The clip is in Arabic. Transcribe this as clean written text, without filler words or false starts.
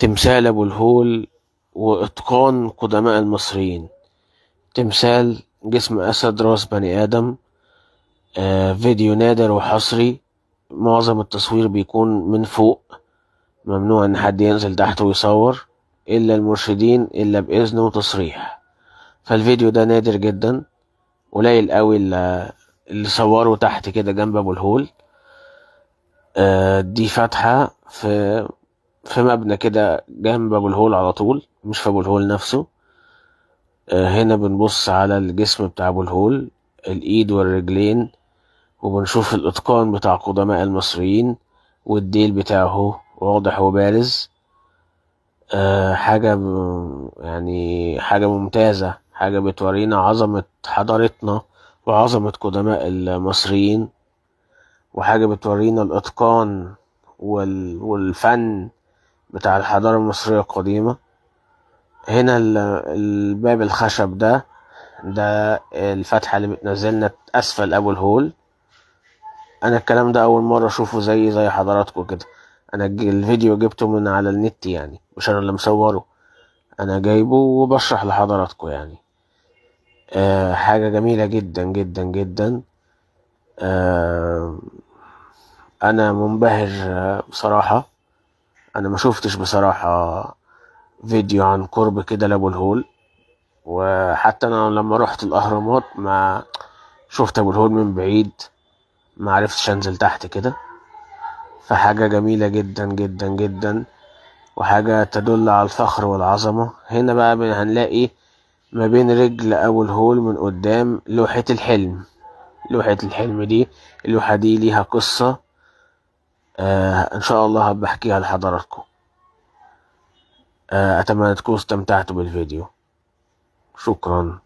تمثال أبو الهول وإتقان قدماء المصريين. تمثال جسم أسد راس بني آدم. فيديو نادر وحصري. معظم التصوير بيكون من فوق، ممنوع إن حد ينزل تحت ويصور إلا المرشدين إلا بإذن وتصريح. فالفيديو ده نادر جدا، قليل قوي اللي صوروا تحت كده جنب أبو الهول. دي فتحة في مبنى كده جنب أبو الهول على طول، مش في أبو الهول نفسه. هنا بنبص على الجسم بتاع أبو الهول، الإيد والرجلين، وبنشوف الإتقان بتاع قدماء المصريين، والديل بتاعه واضح وبارز. يعني حاجة ممتازة، حاجة بتورينا عظمة حضارتنا وعظمة قدماء المصريين، وحاجة بتورينا الإتقان والفن بتاع الحضارة المصرية القديمة. هنا الباب الخشب ده الفتحة اللي بتنزلنا أسفل أبو الهول. أنا الكلام ده أول مرة أشوفه زي حضراتكم كده. أنا الفيديو جبته من على النت يعني، مش أنا اللي مصوره، أنا جايبه وبشرح لحضراتكم يعني. حاجة جميلة جدا جدا جدا. آه أنا منبهر بصراحة. أنا ما شفتش بصراحة فيديو عن قرب كده لأبو الهول. وحتى أنا لما رحت الأهرامات ما شفت أبو الهول من بعيد، ما عرفتش أنزل تحت كده. فحاجة جميلة جدا جدا جدا، وحاجة تدل على الفخر والعظمة. هنا بقى هنلاقي ما بين رجل أبو الهول من قدام لوحة الحلم. لوحة الحلم دي، اللوحة دي ليها قصة. إن شاء الله هبقى أحكيها لحضراتكم. أتمنى تكونوا استمتعتوا بالفيديو. شكرا.